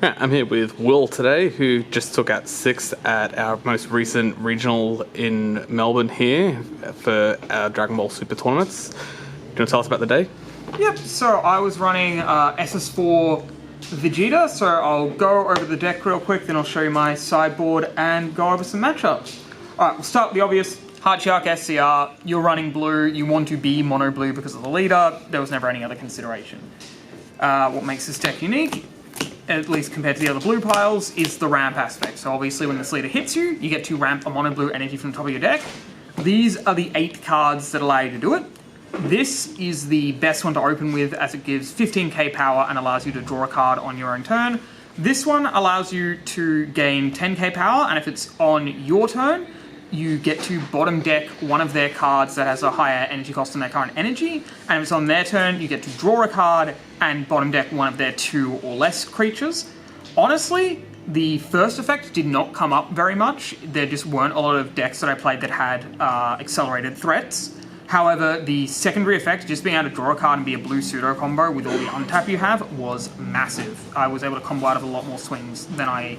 Yeah, I'm here with Will today, who just took out 6th at our most recent regional in Melbourne here for our Dragon Ball Super tournaments. Do you want to tell us about the day? Yep, so I was running SS4 Vegeta, so I'll go over the deck real quick, then I'll show you my sideboard and go over some matchups. Alright, we'll start with the obvious. Heart Shark SCR, you're running blue, you want to be mono blue because of the leader, there was never any other consideration. What makes this deck unique, at least compared to the other blue piles, is the ramp aspect. So obviously when this leader hits you, you get to ramp a mono blue energy from the top of your deck. These are the 8 cards that allow you to do it. This is the best one to open with as it gives 15k power and allows you to draw a card on your own turn. This one allows you to gain 10k power, and if it's on your turn, you get to bottom deck one of their cards that has a higher energy cost than their current energy, and if it's on their turn, you get to draw a card and bottom deck one of their 2 or less creatures. Honestly, the first effect did not come up very much. There just weren't a lot of decks that I played that had accelerated threats. However, the secondary effect, just being able to draw a card and be a blue pseudo combo with all the untap you have, was massive. I was able to combo out of a lot more swings than I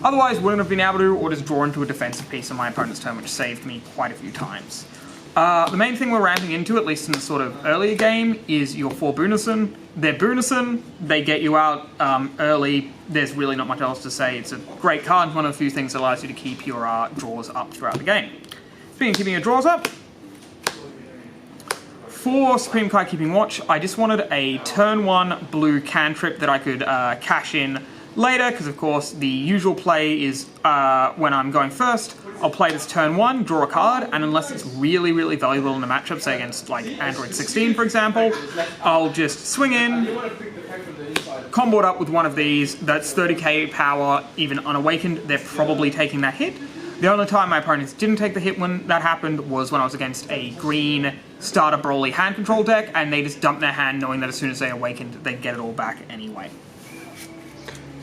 otherwise wouldn't have been able to, or just draw into a defensive piece on my opponent's turn, which saved me quite a few times. The main thing we're ramping into, at least in the sort of earlier game, is your 4 Boonison. They're Boonison, they get you out early. There's really not much else to say. It's a great card, one of the few things that allows you to keep your draws up throughout the game. Speaking of keeping your draws up, for Supreme Card Keeping Watch, I just wanted a turn 1 blue cantrip that I could cash in later, because of course the usual play is when I'm going first, I'll play this turn 1, draw a card, and unless it's really, really valuable in the matchup, say against like Android 16 for example, I'll just swing in, combo it up with one of these. That's 30k power, even unawakened. They're probably taking that hit. The only time my opponents didn't take the hit when that happened was when I was against a green starter Broly hand control deck, and they just dumped their hand knowing that as soon as they awakened, they'd get it all back anyway.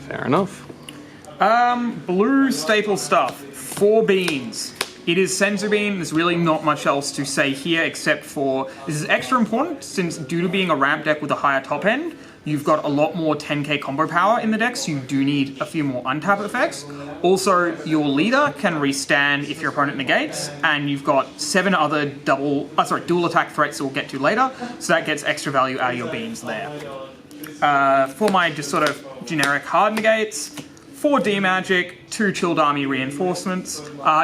Fair enough. Blue staple stuff. 4 beans. It is Senzu Bean. There's really not much else to say here except for this is extra important since due to being a ramp deck with a higher top end, you've got a lot more 10k combo power in the deck, so you do need a few more untap effects. Also, your leader can restand if your opponent negates, and you've got 7 other dual attack threats that we'll get to later, so that gets extra value out of your beans there. For my just sort of generic hard negates, 4 D-Magic, 2 Chilled Army reinforcements.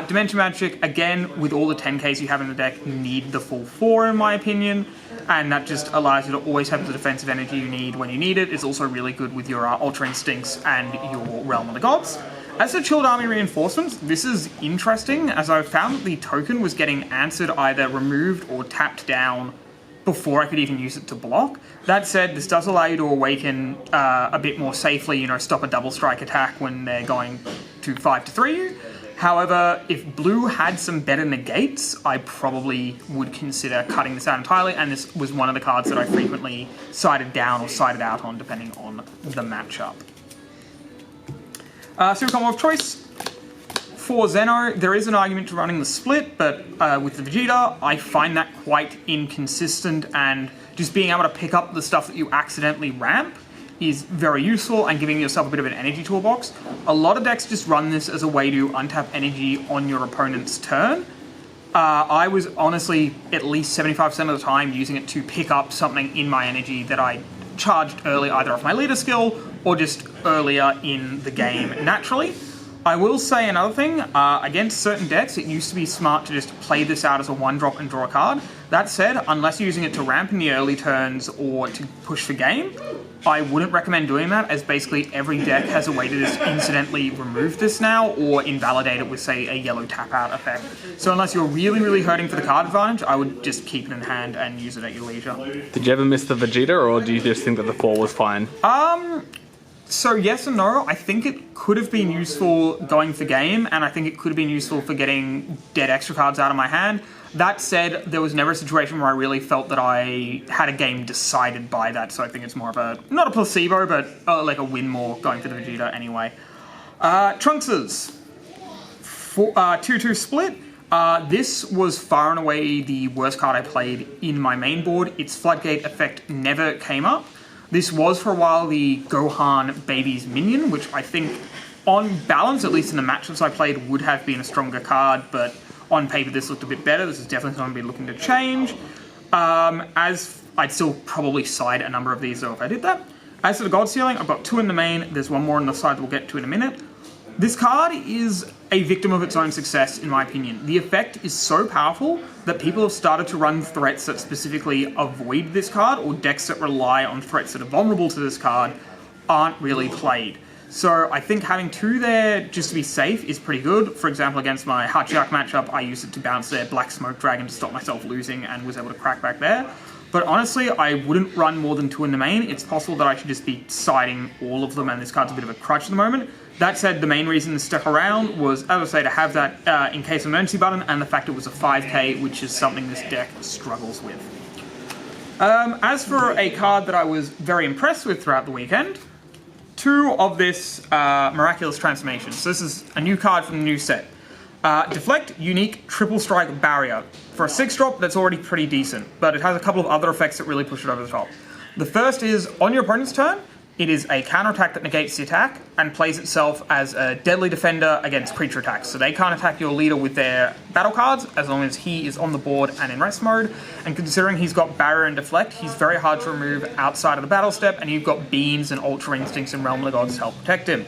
Dimension Magic, again, with all the 10Ks you have in the deck, you need the full 4 in my opinion, and that just allows you to always have the defensive energy you need when you need it. It's also really good with your Ultra Instincts and your Realm of the Gods. As for Chilled Army reinforcements, this is interesting, as I've found that the token was getting answered either removed or tapped down before I could even use it to block. That said, this does allow you to awaken a bit more safely, you know, stop a double strike attack when they're going to 5-3 you. However, if blue had some better negates, I probably would consider cutting this out entirely, and this was one of the cards that I frequently sided down or sided out on, depending on the matchup. Super combo of choice. For Zeno, there is an argument to running the split, but with the Vegeta, I find that quite inconsistent, and just being able to pick up the stuff that you accidentally ramp is very useful, and giving yourself a bit of an energy toolbox. A lot of decks just run this as a way to untap energy on your opponent's turn. I was honestly, at least 75% of the time, using it to pick up something in my energy that I charged early, either off my leader skill, or just earlier in the game naturally. I will say another thing, against certain decks, it used to be smart to just play this out as a 1-drop and draw a card. That said, unless you're using it to ramp in the early turns or to push for game, I wouldn't recommend doing that, as basically every deck has a way to just incidentally remove this now, or invalidate it with, say, a yellow tap-out effect. So unless you're really, really hurting for the card advantage, I would just keep it in hand and use it at your leisure. Did you ever miss the Vegeta, or do you just think that the 4 was fine? So yes and no. I think it could have been useful going for game, and I think it could have been useful for getting dead extra cards out of my hand. That said, there was never a situation where I really felt that I had a game decided by that, so I think it's more of a, not a placebo, but like a win more going for the Vegeta anyway. Trunkses. 2-2 split. This was far and away the worst card I played in my main board. Its Floodgate effect never came up. This was for a while the Gohan Baby's minion, which I think on balance, at least in the matchups I played, would have been a stronger card, but on paper this looked a bit better. This is definitely going to be looking to change. As I'd still probably side a number of these though if I did that. As for the God Ceiling, I've got 2 in the main, there's 1 more on the side that we'll get to in a minute. This card is a victim of its own success, in my opinion. The effect is so powerful that people have started to run threats that specifically avoid this card, or decks that rely on threats that are vulnerable to this card aren't really played. So I think having 2 there just to be safe is pretty good. For example, against my Hachiyak matchup, I used it to bounce their Black Smoke Dragon to stop myself losing and was able to crack back there. But honestly, I wouldn't run more than 2 in the main. It's possible that I should just be siding all of them, and this card's a bit of a crutch at the moment. That said, the main reason to stick around was, as I say, to have that in case of emergency button, and the fact it was a 5k, which is something this deck struggles with. As for a card that I was very impressed with throughout the weekend, 2 of this Miraculous Transformation. So this is a new card from the new set. Deflect, Unique, Triple Strike, Barrier. For a 6-drop, that's already pretty decent, but it has a couple of other effects that really push it over the top. The first is, on your opponent's turn, it is a counterattack that negates the attack and plays itself as a deadly defender against creature attacks. So they can't attack your leader with their battle cards as long as he is on the board and in rest mode. And considering he's got Barrier and Deflect, he's very hard to remove outside of the battle step, and you've got Beans and Ultra Instincts and Realm of the Gods to help protect him.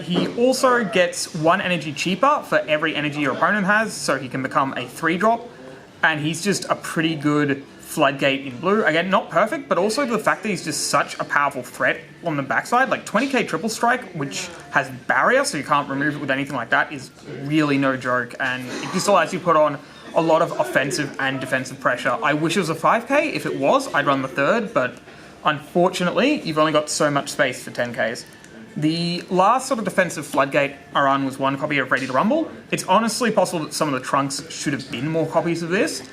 He also gets 1 energy cheaper for every energy your opponent has, so he can become a 3-drop, and he's just a pretty good floodgate in blue. Again, not perfect, but also the fact that he's just such a powerful threat on the backside. Like 20k Triple Strike, which has Barrier, so you can't remove it with anything like that, is really no joke, and it just allows you to put on a lot of offensive and defensive pressure. I wish it was a 5k. If it was, I'd run the 3rd, but unfortunately, you've only got so much space for 10ks. The last sort of defensive floodgate I run was 1 copy of Ready to Rumble. It's honestly possible that some of the trunks should have been more copies of this.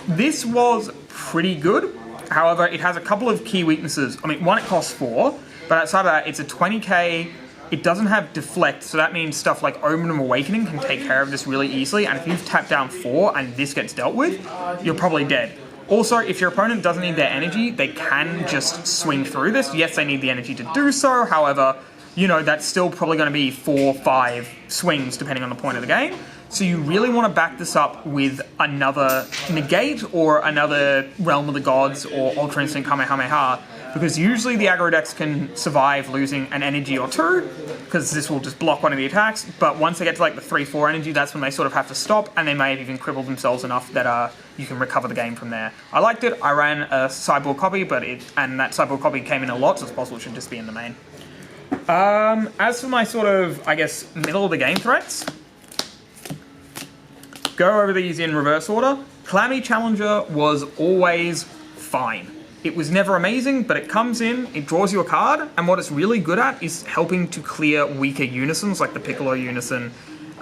This was pretty good. However, it has a couple of key weaknesses. I mean, 1, it costs 4, but outside of that, it's a 20k. It doesn't have Deflect, so that means stuff like Omen of Awakening can take care of this really easily, and if you've tapped down 4 and this gets dealt with, you're probably dead. Also, if your opponent doesn't need their energy, they can just swing through this. Yes, they need the energy to do so, however, you know, that's still probably going to be 4 or 5 swings depending on the point of the game. So you really want to back this up with another Negate or another Realm of the Gods or Ultra Instinct Kamehameha, because usually the aggro decks can survive losing an energy or 2, because this will just block one of the attacks, but once they get to like the 3-4 energy, that's when they sort of have to stop, and they may have even crippled themselves enough that you can recover the game from there. I liked it. I ran a sideboard copy, and that sideboard copy came in a lot, so it's possible it should just be in the main. As for my sort of, I guess, middle of the game threats, go over these in reverse order. Calamity Challenger was always fine. It was never amazing, but it comes in, it draws you a card, and what it's really good at is helping to clear weaker unisons, like the Piccolo unison,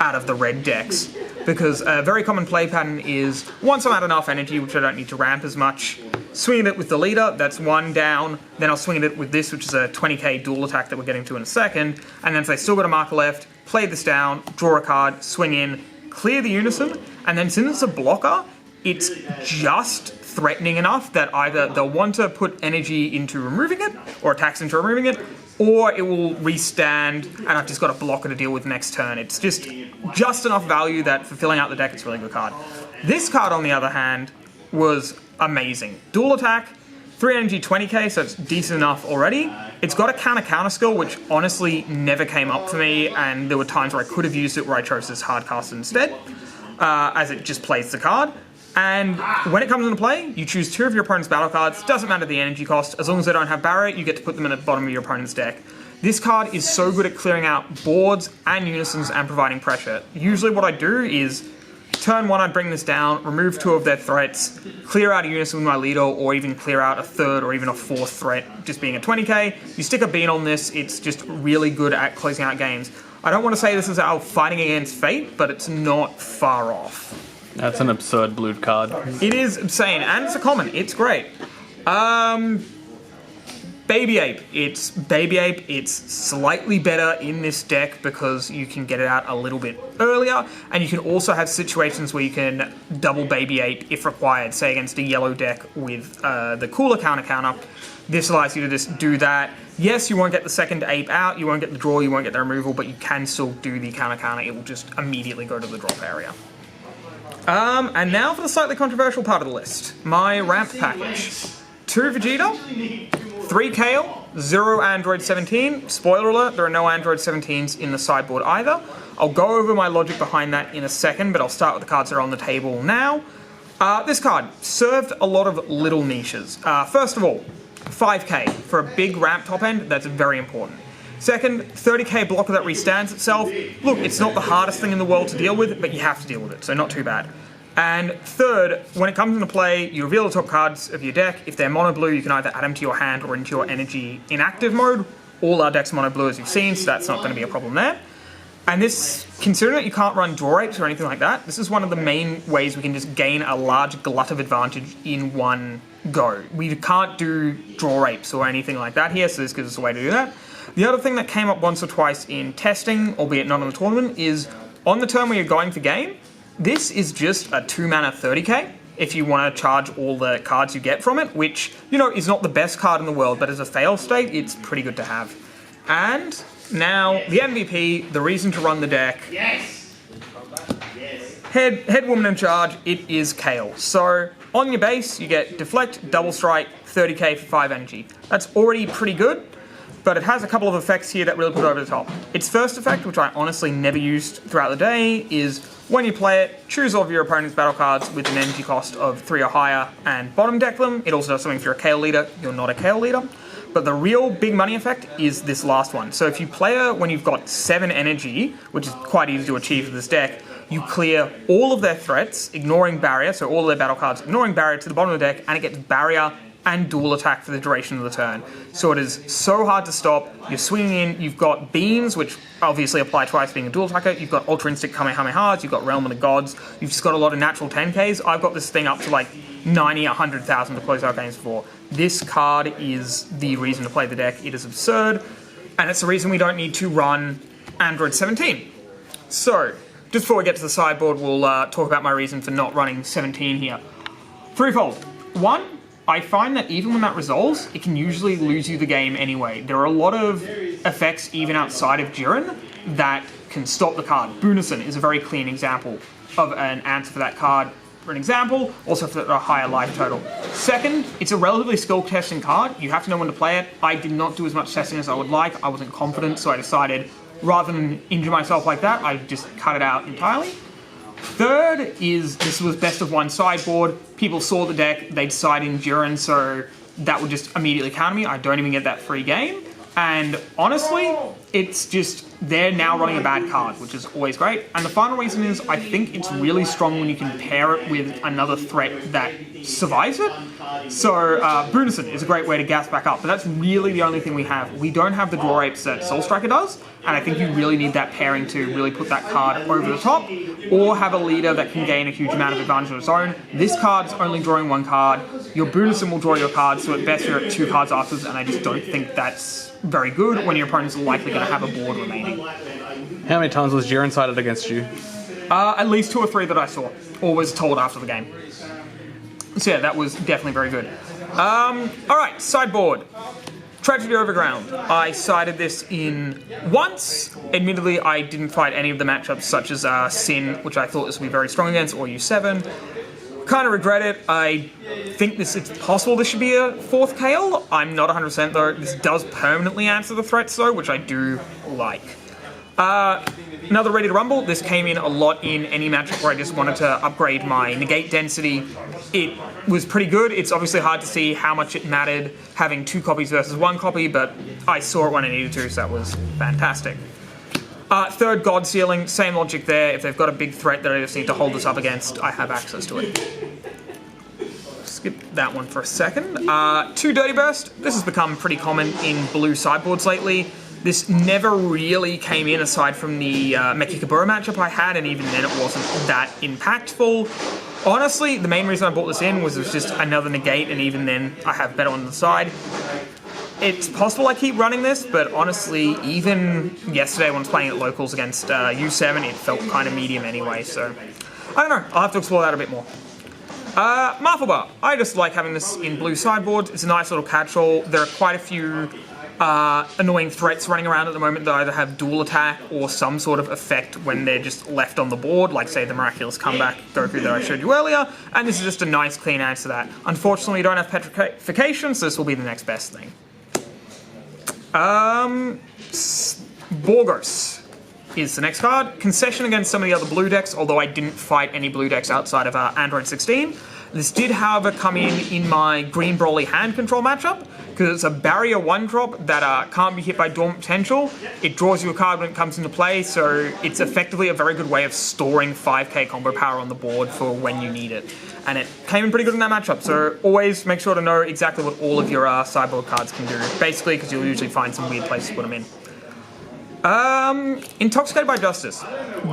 out of the red decks. Because a very common play pattern is, once I'm at enough energy, which I don't need to ramp as much, swinging it with the leader, that's 1 down, then I'll swing it with this, which is a 20k dual attack that we're getting to in a second, and then if they still got a marker left, play this down, draw a card, swing in, clear the unison, and then since it's a blocker, it's just threatening enough that either they'll want to put energy into removing it, or attacks into removing it, or it will restand and I've just got a blocker to deal with next turn. It's just enough value that for filling out the deck, it's a really good card. This card, on the other hand, was amazing. Dual attack, 3 energy, 20k, so it's decent enough already. It's got a counter skill, which honestly never came up for me, and there were times where I could have used it where I chose this hard cast instead, as it just plays the card. And when it comes into play, you choose 2 of your opponent's battle cards. Doesn't matter the energy cost. As long as they don't have Barrier, you get to put them in at the bottom of your opponent's deck. This card is so good at clearing out boards and unisons and providing pressure. Usually what I do is, turn 1 I'd bring this down, remove 2 of their threats, clear out a unison with my leader, or even clear out a 3rd or even a 4th threat, just being a 20k. You stick a bean on this, it's just really good at closing out games. I don't want to say this is our fighting against fate, but it's not far off. That's an absurd blue card. It is insane, and it's a common. It's great. Baby Ape. It's slightly better in this deck because you can get it out a little bit earlier, and you can also have situations where you can double Baby Ape if required, say against a yellow deck with the cooler counter. This allows you to just do that. Yes, you won't get the second ape out, you won't get the draw, you won't get the removal, but you can still do the counter. It will just immediately go to the drop area. And now for the slightly controversial part of the list. My ramp package. 2 Vegeta, 3 Kale, 0 Android 17. Spoiler alert, there are no Android 17s in the sideboard either. I'll go over my logic behind that in a second, but I'll start with the cards that are on the table now. This card served a lot of little niches. First of all, 5k for a big ramp top end, that's very important. Second, 30k blocker that restands itself. Look, it's not the hardest thing in the world to deal with, but you have to deal with it, so not too bad. And third, when it comes into play, you reveal the top cards of your deck. If they're mono blue, you can either add them to your hand or into your energy inactive mode. All our decks are mono blue as you've seen, so that's not going to be a problem there. And this, considering that you can't run draw apes or anything like that, this is one of the main ways we can just gain a large glut of advantage in one go. We can't do draw apes or anything like that here, so this gives us a way to do that. The other thing that came up once or twice in testing, albeit not in the tournament, is on the turn where you're going for game, this is just a 2 mana 30k if you want to charge all the cards you get from it, which, you know, is not the best card in the world, but as a fail state, it's pretty good to have. And now, the MVP, the reason to run the deck. Yes! Head woman in charge, it is Kale. So, on your base, you get Deflect, Double Strike, 30k for 5 energy. That's already pretty good, but it has a couple of effects here that really put it over the top. Its first effect, which I honestly never used throughout the day, is when you play it, choose all of your opponent's battle cards with an energy cost of 3 or higher and bottom deck them. It also does something if you're a Kale leader, you're not a Kale leader. But the real big money effect is this last one. So if you play her when you've got 7 energy, which is quite easy to achieve with this deck, you clear all of their threats, ignoring barrier, so all of their battle cards, ignoring barrier to the bottom of the deck, and it gets barrier and dual attack for the duration of the turn. So it is so hard to stop. You're swinging in, you've got beams, which obviously apply twice being a dual attacker, you've got Ultra Instinct Kamehamehas, you've got Realm of the Gods, you've just got a lot of natural 10ks. I've got this thing up to like 90, 100,000 to close out games for. This card is the reason to play the deck. It is absurd, and it's the reason we don't need to run Android 17. So, just before we get to the sideboard, we'll talk about my reason for not running 17 here. Threefold. One, I find that even when that resolves, it can usually lose you the game anyway. There are a lot of effects even outside of Jiren that can stop the card. Bunison is a very clean example of an answer for that card. For an example, also for a higher life total. Second, it's a relatively skill testing card. You have to know when to play it. I did not do as much testing as I would like. I wasn't confident, so I decided rather than injure myself like that, I just cut it out entirely. Third is this was best of one sideboard. People saw the deck, they decided in Jiren, so that would just immediately counter me. I don't even get that free game. And honestly, it's just, they're now running a bad card, which is always great. And the final reason is, I think it's really strong when you can pair it with another threat that survives it. So, Bunison is a great way to gas back up, but that's really the only thing we have. We don't have the draw apes that Soul Striker does, and I think you really need that pairing to really put that card over the top, or have a leader that can gain a huge amount of advantage on its own. This card's only drawing 1 card. Your Bunison will draw your cards, so at best you're at 2 cards afterwards, and I just don't think that's very good when your opponent's likely going to have a board remaining. How many times was Jiren sided against you? At least 2 or 3 that I saw, or was told after the game. So yeah, that was definitely very good. Alright, sideboard. Tragedy Overground. I sided this in once. Admittedly, I didn't fight any of the matchups such as Sin, which I thought this would be very strong against, or U7. Kind of regret it. I think it's possible this should be a 4th Kale. I'm not 100% though. This does permanently answer the threats though, which I do like. Another Ready to Rumble. This came in a lot in any matchup where I just wanted to upgrade my negate density. It was pretty good. It's obviously hard to see how much it mattered having 2 copies versus 1 copy, but I saw it when I needed to, so that was fantastic. Third, God Sealing, same logic there. If they've got a big threat that I just need to hold this up against, I have access to it. Skip that one for a second. 2 Dirty Burst. This has become pretty common in blue sideboards lately. This never really came in aside from the Meki Kabura matchup I had, and even then it wasn't that impactful. Honestly, the main reason I bought this in was it was just another negate, and even then I have better on the side. It's possible I keep running this, but honestly, even yesterday when I was playing at locals against U7, it felt kind of medium anyway, so I don't know. I'll have to explore that a bit more. Marvel Bar. I just like having this in blue sideboard. It's a nice little catch-all. There are quite a few annoying threats running around at the moment that either have dual attack or some sort of effect when they're just left on the board, like say the Miraculous Comeback Goku that I showed you earlier, and this is just a nice clean answer to that. Unfortunately, we don't have Petrification, so this will be the next best thing. Borgos is the next card. Concession against some of the other blue decks, although I didn't fight any blue decks outside of Android 16. This did, however, come in my Green Broly hand control matchup, because it's a barrier 1-drop that can't be hit by Dormant Potential. It draws you a card when it comes into play, so it's effectively a very good way of storing 5k combo power on the board for when you need it. And it came in pretty good in that matchup, so always make sure to know exactly what all of your sideboard cards can do, basically because you'll usually find some weird places to put them in. Intoxicated by Justice.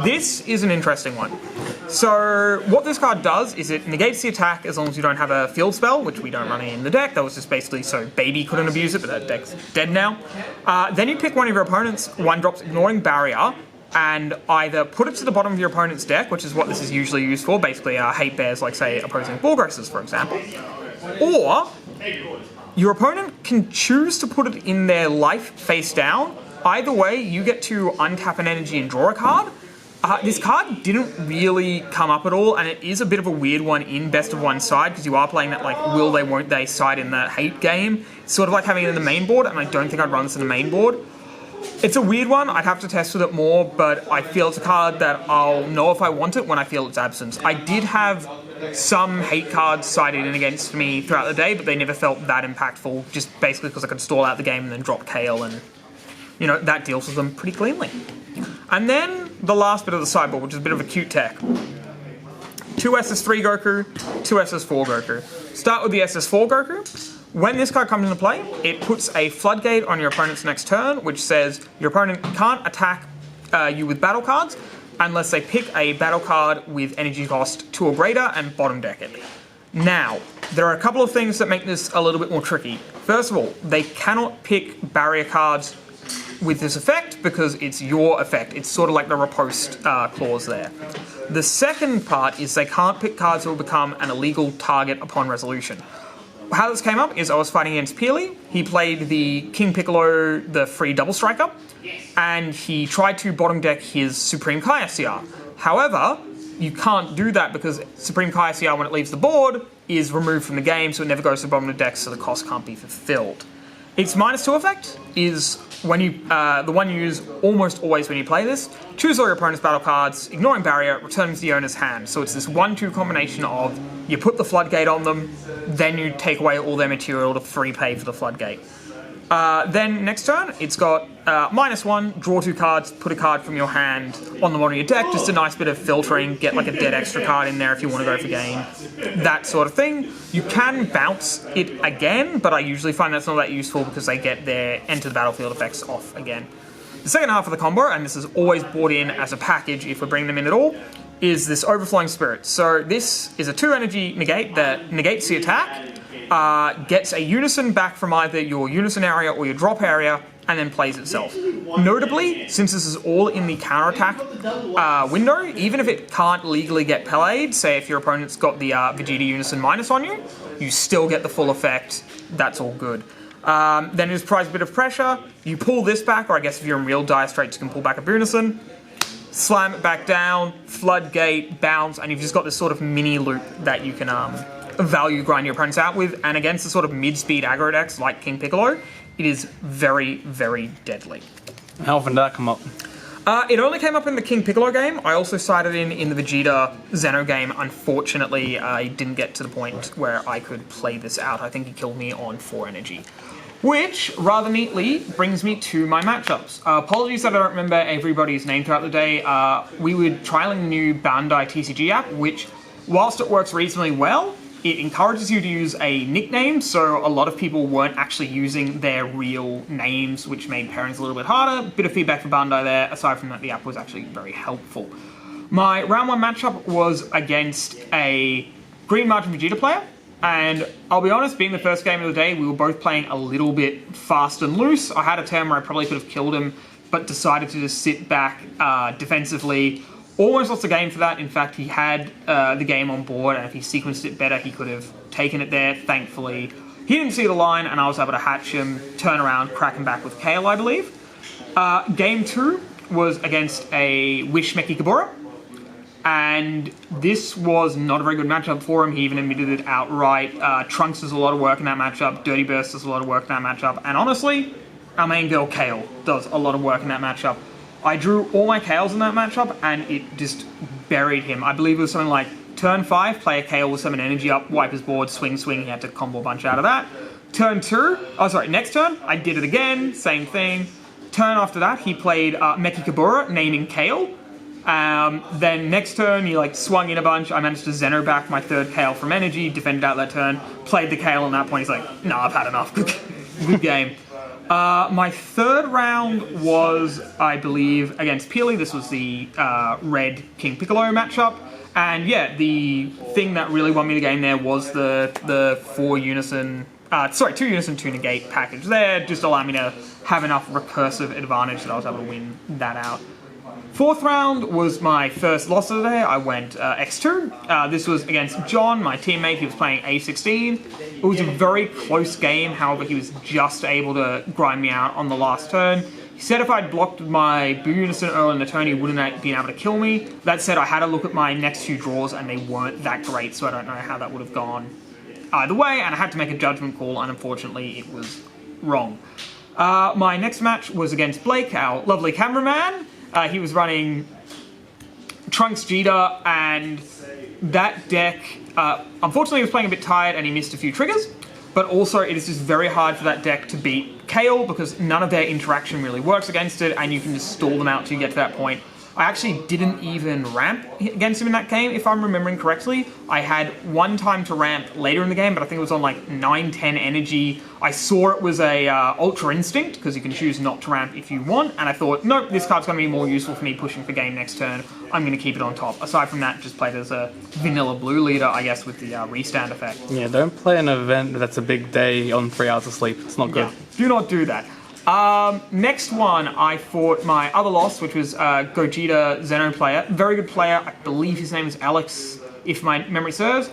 This is an interesting one. So what this card does is it negates the attack as long as you don't have a field spell, which we don't run in the deck. That was just basically so Baby couldn't abuse it, but that deck's dead now. Then you pick one of your opponent's 1-drops ignoring barrier, and either put it to the bottom of your opponent's deck, which is what this is usually used for, basically hate bears like say opposing Borgrosses, for example. Or your opponent can choose to put it in their life face down. Either way, you get to untap an energy and draw a card. This card didn't really come up at all, and it is a bit of a weird one in best of one side, because you are playing that like will they won't they side in the hate game. It's sort of like having it in the main board, and I don't think I'd run this in the main board. It's a weird one, I'd have to test with it more, but I feel it's a card that I'll know if I want it when I feel its absence. I did have some hate cards sided in against me throughout the day, but they never felt that impactful, just basically because I could stall out the game and then drop Kale, and you know, that deals with them pretty cleanly. And then the last bit of the sideboard, which is a bit of a cute tech. 2 SS3 Goku, 2 SS4 Goku. Start with the SS4 Goku. When this card comes into play, it puts a floodgate on your opponent's next turn, which says your opponent can't attack you with battle cards unless they pick a battle card with energy cost 2 or greater and bottom deck it. Now, there are a couple of things that make this a little bit more tricky. First of all, they cannot pick barrier cards with this effect because it's your effect. It's sort of like the riposte clause there. The second part is they can't pick cards that will become an illegal target upon resolution. How this came up is I was fighting against Peely. He played the King Piccolo, the free double striker, and he tried to bottom deck his Supreme Kai SCR. However, you can't do that because Supreme Kai SCR, when it leaves the board, is removed from the game, so it never goes to the bottom of the deck, so the cost can't be fulfilled. Its -2 effect is when you the one you use almost always when you play this. Choose all your opponent's battle cards, ignoring barrier, return them to the owner's hand. So it's this 1-2 combination of you put the floodgate on them, then you take away all their material to free pay for the floodgate. Then next turn, it's got -1, draw 2 cards, put a card from your hand on the bottom of your deck, just a nice bit of filtering, get like a dead extra card in there if you want to go for game, that sort of thing. You can bounce it again, but I usually find that's not that useful because they get their enter the battlefield effects off again. The second half of the combo, and this is always brought in as a package if we're bringing them in at all, is this Overflowing Spirit. So this is a 2 energy negate that negates the attack, gets a unison back from either your unison area or your drop area, and then plays itself. Notably, since this is all in the counterattack window, even if it can't legally get played, say if your opponent's got the Vegeta Unison minus on you, you still get the full effect. That's all good. Then it applies a bit of pressure. You pull this back, or I guess if you're in real dire straits, you can pull back a Unison. Slam it back down, floodgate, bounce, and you've just got this sort of mini loop that you can value grind your opponents out with, and against the sort of mid-speed aggro decks like King Piccolo, it is very, very deadly. How often did that come up? It only came up in the King Piccolo game. I also sided in the Vegeta Zeno game. Unfortunately, I didn't get to the point where I could play this out. I think he killed me on 4 energy. Which, rather neatly, brings me to my matchups. Apologies that I don't remember everybody's name throughout the day. We were trialing the new Bandai TCG app, which, whilst it works reasonably well, it encourages you to use a nickname, so a lot of people weren't actually using their real names, which made pairings a little bit harder. Bit of feedback for Bandai there. Aside from that, the app was actually very helpful. My round 1 matchup was against a Green Margin Vegeta player, and I'll be honest, being the first game of the day, we were both playing a little bit fast and loose. I had a turn where I probably could have killed him, but decided to just sit back defensively, Almost lost the game for that. In fact, he had the game on board, and if he sequenced it better, he could have taken it there. Thankfully, he didn't see the line, and I was able to hatch him, turn around, crack him back with Kale, I believe. Game 2 was against a Wish Mechikabura, and this was not a very good matchup for him. He even admitted it outright. Trunks does a lot of work in that matchup. Dirty Burst does a lot of work in that matchup. And honestly, our main girl, Kale, does a lot of work in that matchup. I drew all my Kales in that matchup, and it just buried him. I believe it was something like turn 5, play a Kale with summon energy up, wipe his board, swing, he had to combo a bunch out of that. Turn 2, next turn, I did it again, same thing. Turn after that, he played Mechikabura, naming Kale. Then next turn, he swung in a bunch. I managed to Zeno back my third Kale from energy, defended out that turn, played the Kale on that point. He's like, nah, I've had enough. Good game. My third round was, I believe, against Peely. This was the Red King Piccolo matchup. And yeah, the thing that really won me the game there was the 2 unison, 2 negate package there. Just allowed me to have enough recursive advantage that I was able to win that out. Fourth round was my first loss of the day. I went X2. This was against John, my teammate. He was playing A16. It was a very close game. However, he was just able to grind me out on the last turn. He said if I'd blocked my Boo Unison early in the turn, he wouldn't have been able to kill me. That said, I had a look at my next 2 draws, and they weren't that great, so I don't know how that would have gone either way, and I had to make a judgment call, and unfortunately, it was wrong. My next match was against Blake, our lovely cameraman. He was running Trunks Vegeta, and that deck, unfortunately he was playing a bit tired and he missed a few triggers, but also it is just very hard for that deck to beat Kale because none of their interaction really works against it, and you can just stall them out till you get to that point. I actually didn't even ramp against him in that game, if I'm remembering correctly. I had one time to ramp later in the game, but I think it was on 9-10 energy. I saw it was a Ultra Instinct, because you can choose not to ramp if you want, and I thought, nope, this card's going to be more useful for me pushing for game next turn. I'm going to keep it on top. Aside from that, just played as a vanilla blue leader, I guess, with the restand effect. Yeah, don't play an event that's a big day on 3 hours of sleep. It's not good. Yeah, do not do that. Next one, I fought my other loss, which was Gogeta Zeno player. Very good player. I believe his name is Alex, if my memory serves.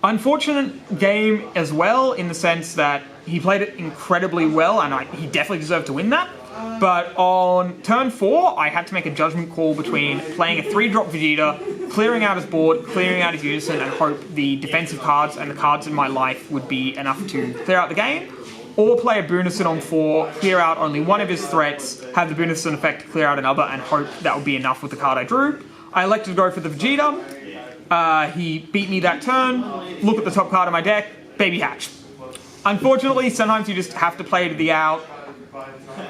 Unfortunate game as well, in the sense that he played it incredibly well, and he definitely deserved to win that. But on turn 4, I had to make a judgment call between playing a 3-drop Vegeta, clearing out his board, clearing out his unison, and hope the defensive cards and the cards in my life would be enough to clear out the game, or play a Boonison on 4, clear out only one of his threats, have the Boonison effect to clear out another, and hope that would be enough with the card I drew. I elected to go for the Vegeta. He beat me that turn. Look at the top card of my deck, Baby Hatch. Unfortunately, sometimes you just have to play to the out.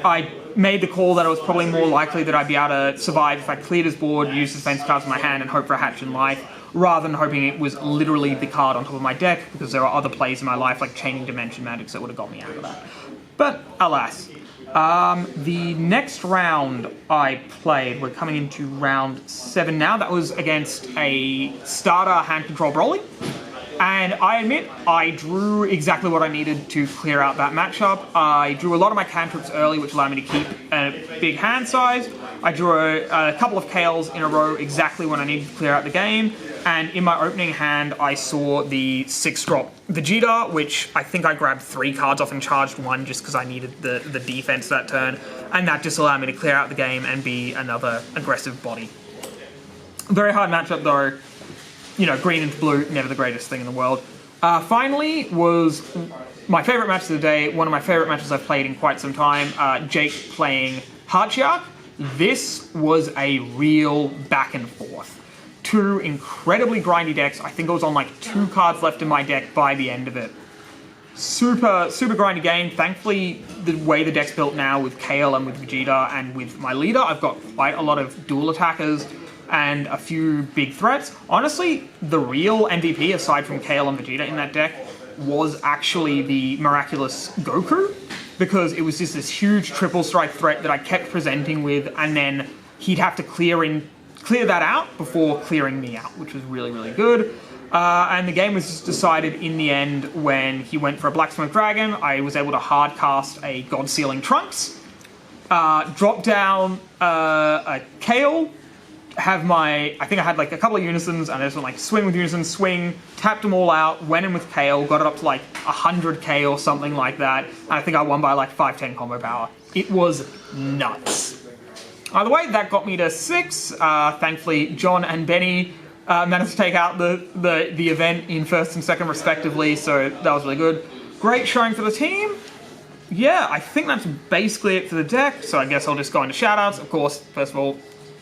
I made the call that it was probably more likely that I'd be able to survive if I cleared his board, used the defense cards in my hand, and hope for a Hatch in life, rather than hoping it was literally the card on top of my deck, because there are other plays in my life, like Chaining Dimension Magics, that would have got me out of that. But, alas. The next round I played, we're coming into round 7 now, that was against a starter hand control Broly. And I admit, I drew exactly what I needed to clear out that matchup. I drew a lot of my cantrips early, which allowed me to keep a big hand size. I drew a couple of Kales in a row exactly when I needed to clear out the game. And in my opening hand, I saw the 6-drop Vegeta, which I think I grabbed 3 cards off and charged 1 just because I needed the defense that turn. And that just allowed me to clear out the game and be another aggressive body. Very hard matchup though. You know, green and blue, never the greatest thing in the world. Finally was my favourite match of the day, one of my favourite matches I've played in quite some time, Jake playing Hachiak. This was a real back and forth. 2 incredibly grindy decks. I think I was on 2 cards left in my deck by the end of it. Super grindy game. Thankfully, the way the deck's built now with Kale and with Vegeta and with my leader, I've got quite a lot of dual attackers and a few big threats. Honestly, the real MVP, aside from Kale and Vegeta in that deck, was actually the miraculous Goku, because it was just this huge triple strike threat that I kept presenting with, and then he'd have to clear that out before clearing me out, which was really, really good. And the game was just decided in the end when he went for a Black Smoke Dragon. I was able to hard cast a God Sealing Trunks, drop down a Kale, have my, I think I had like a couple of unisons, and I just went like swing with unison, swing, tapped them all out, went in with Kale, got it up to like 100k or something like that, and I think I won by like 5-10 combo power. It was nuts. Either way, that got me to 6. Thankfully, John and Benny managed to take out the event in 1st and 2nd respectively, so that was really good. Great showing for the team. Yeah, I think that's basically it for the deck, so I guess I'll just go into shoutouts. Of course, first of all,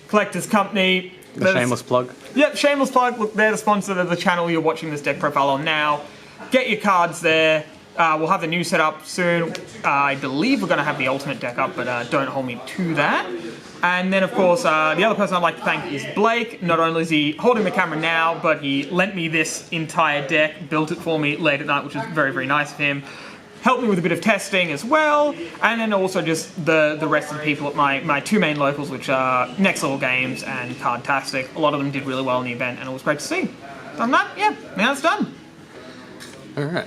Collector's Company. The shameless plug. Yep, shameless plug. Look, they're the sponsor of the channel you're watching this deck profile on now. Get your cards there. We'll have the new setup soon. I believe we're going to have the ultimate deck up, but don't hold me to that. And then, of course, the other person I'd like to thank is Blake. Not only is he holding the camera now, but he lent me this entire deck, built it for me late at night, which is very, very nice of him. Helped me with a bit of testing as well, and then also just the rest of the people at my 2 main locals, which are Next Level Games and Cardtastic. A lot of them did really well in the event, and it was great to see. Other than that, yeah, now it's done. All right.